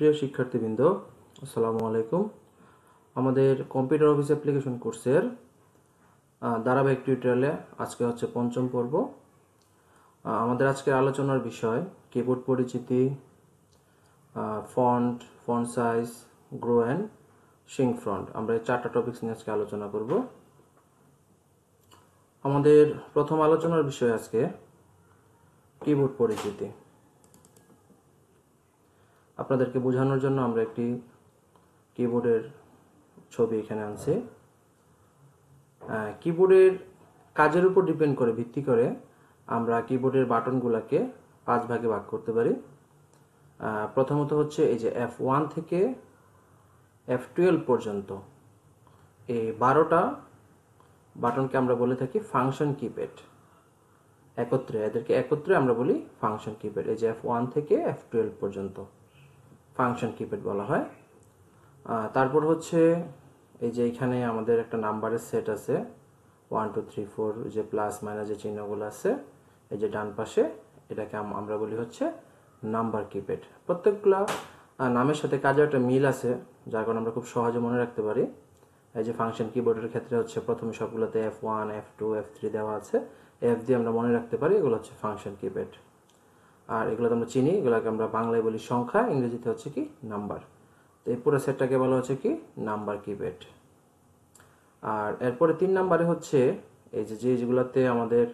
প্রিয় শিক্ষার্থীবৃন্দ, আসসালামু আলাইকুম। আমাদের কম্পিউটার অফিস অ্যাপ্লিকেশন কোর্সের ধারাবাহিক টিউটোরিয়ালে আজকে হচ্ছে পঞ্চম পর্ব। আমাদের আজকের আলোচনার বিষয় কিবোর্ড পরিচিতি, font, font size, grow and shrink font. আমরা এই চারটা টপিকস নিয়ে আজকে আলোচনা করব। আমাদের প্রথম আলোচনার বিষয় আজকে কিবোর্ড পরিচিতি। আপনাদেরকে বোঝানোর জন্য আমরা একটি কিবোর্ডের ছবি এখানে আনছি। কিবোর্ডের কাজের উপর ডিপেন্ড করে, ভিত্তি করে আমরা কিবোর্ডের বাটনগুলোকে 5 ভাগে ভাগ করতে পারি। প্রথমত হচ্ছে এই যে F1 থেকে F12 পর্যন্ত এই 12টা বাটনকে আমরা বলে থাকি ফাংশন কিপ্যাড। এদেরকে একত্রে আমরা বলি ফাংশন কিপ্যাড। এই যে F1 থেকে F12 পর্যন্ত ফাংশন কিপ্যাড বলা হয়। তারপর হচ্ছে এই যে এখানে আমাদের একটা নাম্বারের সেট আছে 1 2 3 4, যে প্লাস মাইনাস যে চিহ্নগুলো আছে এই যে ডান পাশে, এটাকে আমরা বলি হচ্ছে নাম্বার কিপ্যাড। প্রত্যেকগুলা নামের সাথে কাজের একটা মিল আছে, যার কারণে আমরা খুব সহজে মনে রাখতে পারি। এই যে ফাংশন কিবোর্ডের ক্ষেত্রে হচ্ছে প্রথমে সবগুলোতে F1 F2 F3 দেওয়া আছে, F দিয়ে আমরা মনে রাখতে পারি, এগুলো হচ্ছে ফাংশন কিপ্যাড। আর এগুলো তো আমরা চিনি, এগুলোকে আমরা বাংলায় বলি সংখ্যা, ইংরেজিতে হচ্ছে কি নাম্বার। তো এই পুরো সেটটাকে বলা হচ্ছে কি নাম্বার কিপ্যাড। আর এরপরে 3 নম্বরে হচ্ছে এই যে যেগুলোতে আমাদের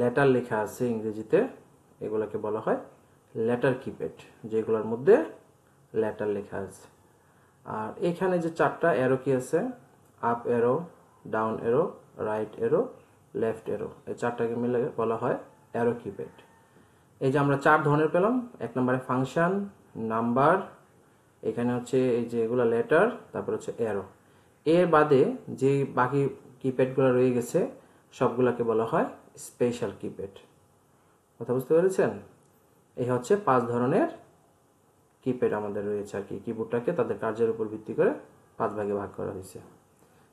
লেটার লেখা আছে ইংরেজিতে, এগুলোকে বলা হয় লেটার কিপ্যাড, যেগুলোর মধ্যে লেটার লেখা আছে। আর এখানে যে 4টা অ্যারো কি আছে, up arrow, down arrow, right arrow, left arrow, এই 4টাকে মিলে বলা হয় অ্যারো কিপ্যাড। এই যে আমরা 4 ধরনের পেলাম। 1 নম্বরে ফাংশন, নাম্বার, এখানে হচ্ছে এই যে এগুলো লেটার, তারপর হচ্ছে অ্যারো। এর বাদে যে বাকি কিপ্যাডগুলো রয়ে গেছে সবগুলোকে বলা হয় স্পেশাল কিপ্যাড। কথা বুঝতে পেরেছেন? এই হচ্ছে 5 ধরনের কিপ্যাড আমাদের রয়েছে আর কি। কিবোর্ডটাকে তাদের কাজের উপর ভিত্তি করে 5 ভাগে ভাগ করা হয়েছে।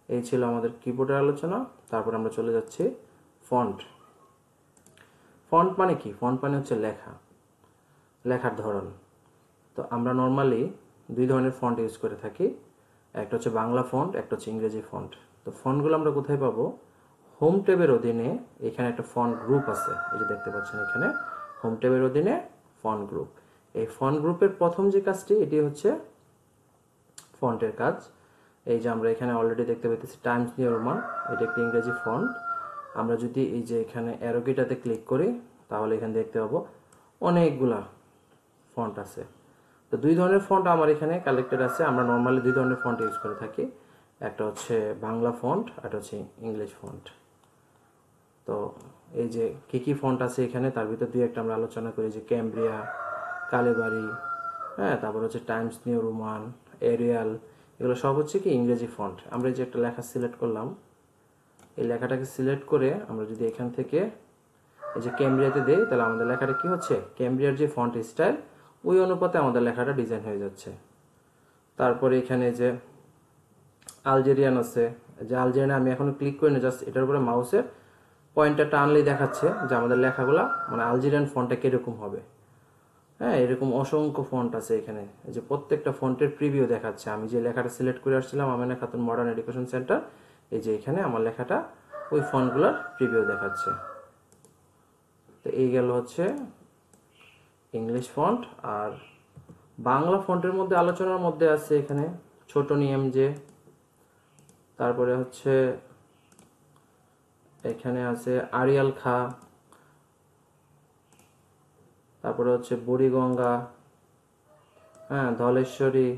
এই ছিল আমাদের কিবোর্ডের আলোচনা। তারপর আমরা চলে যাচ্ছি ফন্ট। ফন্ট মানে কি? ফন্ট মানে হচ্ছে লেখার ধরন। তো আমরা নর্মালি 2 ধরনের ফন্ট ইউজ করে থাকি। একটা হচ্ছে বাংলা ফন্ট, একটা হচ্ছে ইংরেজি ফন্ট। তো ফন্টগুলো আমরা কোথায় পাবো? হোম ট্যাবের অধীনে এখানে একটা ফন্ট গ্রুপ আছে, এই যে দেখতে পাচ্ছেন এখানে হোম ট্যাবের অধীনে ফন্ট গ্রুপ। এই ফন্ট গ্রুপের প্রথম যে কাজটি, এটি হচ্ছে ফন্টের কাজ। এই যে আমরা এখানে অলরেডি দেখতে পাচ্ছি টাইমস নিউ রোমান, এটা একটি ইংরেজি ফন্ট। আমরা যদি এই যে এখানে অ্যারো কিটাতে ক্লিক করি তাহলে এখানে দেখতে পাবো অনেকগুলা ফন্ট আছে। তো 2 ধরনের ফন্ট আমার এখানে কালেক্টেড আছে। আমরা নর্মালি 2 ধরনের ফন্ট ইউজ করে থাকি, একটা হচ্ছে বাংলা ফন্ট, একটা হচ্ছে ইংলিশ ফন্ট। তো এই যে কি ফন্ট আছে এখানে, তার ভিতর 2-1টা আমরা আলোচনা করি, যে ক্যামব্রিয়া, কালেবারি, তারপর হচ্ছে টাইমস নিউ রোমান, এরিয়াল, এগুলো সব হচ্ছে কি ইংরেজি ফন্ট। আমরা এই যে একটা লেখা সিলেক্ট করলাম, এই লেখাটাকে সিলেক্ট করে আমরা যদি এখান থেকে এই যে ক্যামব্রিয়াতে দেই, তাহলে আমাদের লেখাটা কি হচ্ছে, ক্যামব্রিয়ার যে ফন্ট স্টাইল ওই অনুপাতে আমাদের লেখাটা ডিজাইন হয়ে যাচ্ছে। তারপরে এখানে যে আলজেরিয়ান আছে, যে আলজেরিয়ানে আমি এখনো ক্লিক করি না, জাস্ট এটার উপরে মাউসের পয়েন্টারটা আনলেই দেখাচ্ছে যে আমাদের লেখাগুলা মানে আলজেরিয়ান ফন্টটা কিরকম হবে। এরকম অসংখ্য ফন্ট আছে এখানে, যে প্রত্যেকটা ফন্টের প্রিভিউ দেখাচ্ছে। আমি যে লেখাটা সিলেক্ট করে আসছিলাম Amena Khatun modern education centre, এই যে এখানে আমার লেখাটা ওই ফন্টগুলোর প্রিভিউ দেখাচ্ছে। তো এই গেল হচ্ছে ইংলিশ ফন্ট। আর বাংলা ফন্টের মধ্যে আলোচনার মধ্যে আছে এখানে ছোট নিয়ম যে, তারপরে হচ্ছে এখানে আছে আরিয়াল খা, তারপরে হচ্ছে বুড়িগঙ্গা, ধলেশ্বরী,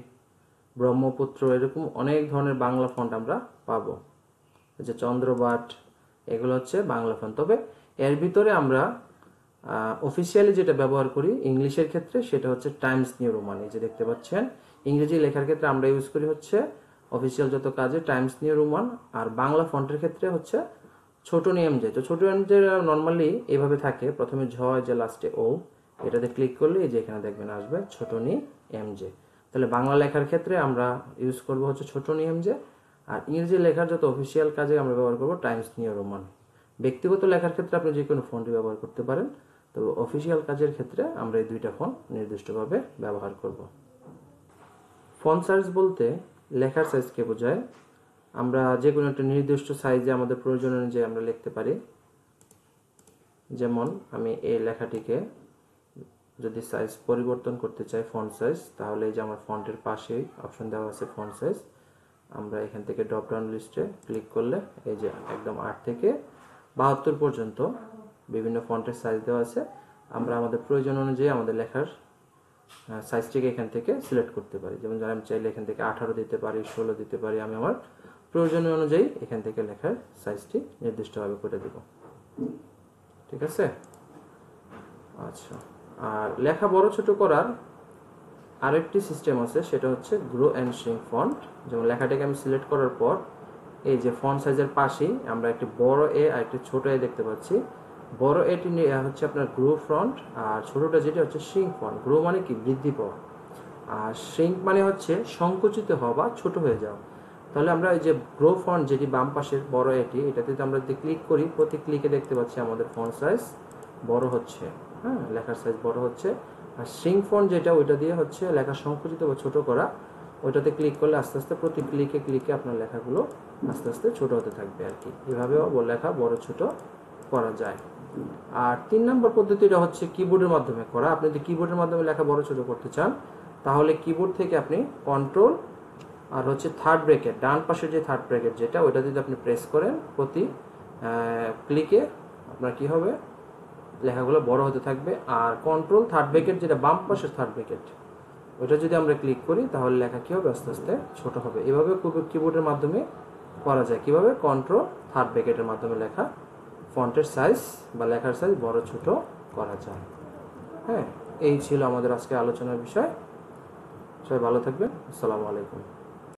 ব্রহ্মপুত্র, এরকম অনেক ধরনের বাংলা ফন্ট আমরা পাবো। যে চন্দ্রবাট, এগুলো হচ্ছে বাংলা ফন্ট। তবে এর ভিতরে আমরা অফিসিয়ালি যেটা ব্যবহার করি ইংলিশের ক্ষেত্রে, সেটা হচ্ছে টাইমস নিউ রোমান। এই যে দেখতে পাচ্ছেন ইংরেজি লেখার ক্ষেত্রে আমরা ইউজ করি হচ্ছে অফিসিয়াল যত কাজে টাইমস নিউ রোমান। আর বাংলা ফন্টের ক্ষেত্রে হচ্ছে ছোট নিয়ম যে। তো ছোট নিয়ম যে নর্মালি এভাবে থাকে, প্রথমে ঝ, যে লাস্টে ও, এটাতে ক্লিক করলে এই যে এখানে দেখবেন আসবে ছোট নি এম জে। তাহলে বাংলা লেখার ক্ষেত্রে আমরা ইউজ করব হচ্ছে ছোট নিয়ম যে। আর ইংরেজি লেখার যত অফিসিয়াল কাজে আমরা ব্যবহার করব টাইমস নিউ রোমান। ব্যক্তিগত লেখার ক্ষেত্রে আপনি যে কোনো ফন্টই ব্যবহার করতে পারেন, তবে অফিসিয়াল কাজের ক্ষেত্রে আমরা এই 2টা ফন্ট নির্দিষ্টভাবে ব্যবহার করব। ফন্ট সাইজ বলতে লেখার সাইজকে বোঝায়। আমরা যে কোনো একটা নির্দিষ্ট সাইজে আমাদের প্রয়োজন অনুযায়ী আমরা লিখতে পারি। যেমন আমি এই লেখাটিকে যদি সাইজ পরিবর্তন করতে চাই ফন্ট সাইজ, তাহলে এই যে আমার ফন্টের পাশেই অপশন দেওয়া আছে ফন্ট সাইজ। আমরা এখান থেকে ড্রপ ডাউন লিস্টে ক্লিক করলে এই যে একদম 8 থেকে 72 পর্যন্ত বিভিন্ন ফন্টের সাইজ দেওয়া আছে। আমরা আমাদের প্রয়োজন অনুযায়ী আমাদের লেখার সাইজটিকে এখান থেকে সিলেক্ট করতে পারি। যেমন আমি চাইলে এখান থেকে 18 দিতে পারি, 16 দিতে পারি। আমি আমার প্রয়োজন অনুযায়ী এখান থেকে লেখার সাইজটি নির্দিষ্টভাবে করে দেব। ঠিক আছে? আচ্ছা, আর লেখা বড় ছোট করার আরেকটি সিস্টেম আছে, সেটা হচ্ছে গ্রো অ্যান্ড শ্রিঙ্ক ফন্ট। যেমন লেখাটাকে আমি সিলেক্ট করার পর এই যে ফন্ট সাইজের পাশেই আমরা একটি বড় এ আর একটি ছোট এ দেখতে পাচ্ছি। বড় এটি হচ্ছে আপনার গ্রো ফন্ট, আর ছোটটা যেটা হচ্ছে শ্রিঙ্ক ফন্ট। গ্রো মানে কি? বৃদ্ধি পাওয়া, আর শ্রিঙ্ক মানে হচ্ছে সংকুচিত হওয়া বা ছোট হয়ে যাওয়া। তাহলে আমরা এই যে গ্রো ফন্ট যেটি বাম পাশের বড় এটাতে আমরা যদি ক্লিক করি, প্রতি ক্লিকে দেখতে পাচ্ছি আমাদের ফন্ট সাইজ বড় হচ্ছে, হ্যাঁ, লেখার সাইজ বড় হচ্ছে। আর শ্রিঙ্ক ফন্ট যেটা, ওইটা দিয়ে হচ্ছে লেখা সংকুচিত বা ছোট করা। ওইটাতে ক্লিক করলে আস্তে আস্তে প্রতি ক্লিকে আপনার লেখাগুলো আস্তে আস্তে ছোট হতে থাকবে আর কি। এভাবেও লেখা বড় ছোট করা যায়। আর 3 নম্বর পদ্ধতিটা হচ্ছে কিবোর্ডের মাধ্যমে করা। আপনি যদি কিবোর্ডের মাধ্যমে লেখা বড় ছোট করতে চান, তাহলে কিবোর্ড থেকে আপনি কন্ট্রোল আর হচ্ছে থার্ড ব্র্যাকেট, ডান পাশের যে থার্ড ব্র্যাকেট যেটা, ওইটা যদি আপনি প্রেস করেন প্রতি ক্লিকে আপনার কি হবে? লেখাগুলো বড় হতে থাকবে। আর কন্ট্রোল থার্ড ব্র্যাকেট যেটা বাম পাশের থার্ড ব্র্যাকেট, ওইটা যদি আমরা ক্লিক করি তাহলে লেখা কি হবে? আস্তে আস্তে ছোট হবে। এভাবে কিবোর্ডের মাধ্যমে করা যায়। কিভাবে? কন্ট্রোল থার্ড ব্র্যাকেটের মাধ্যমে লেখা ফন্টের সাইজ বা লেখার সাইজ বড় ছোট করা যায়। হ্যাঁ, এই ছিল আমাদের আজকে আলোচনার বিষয়। সবাই ভালো থাকবেন। আসসালামু আলাইকুম।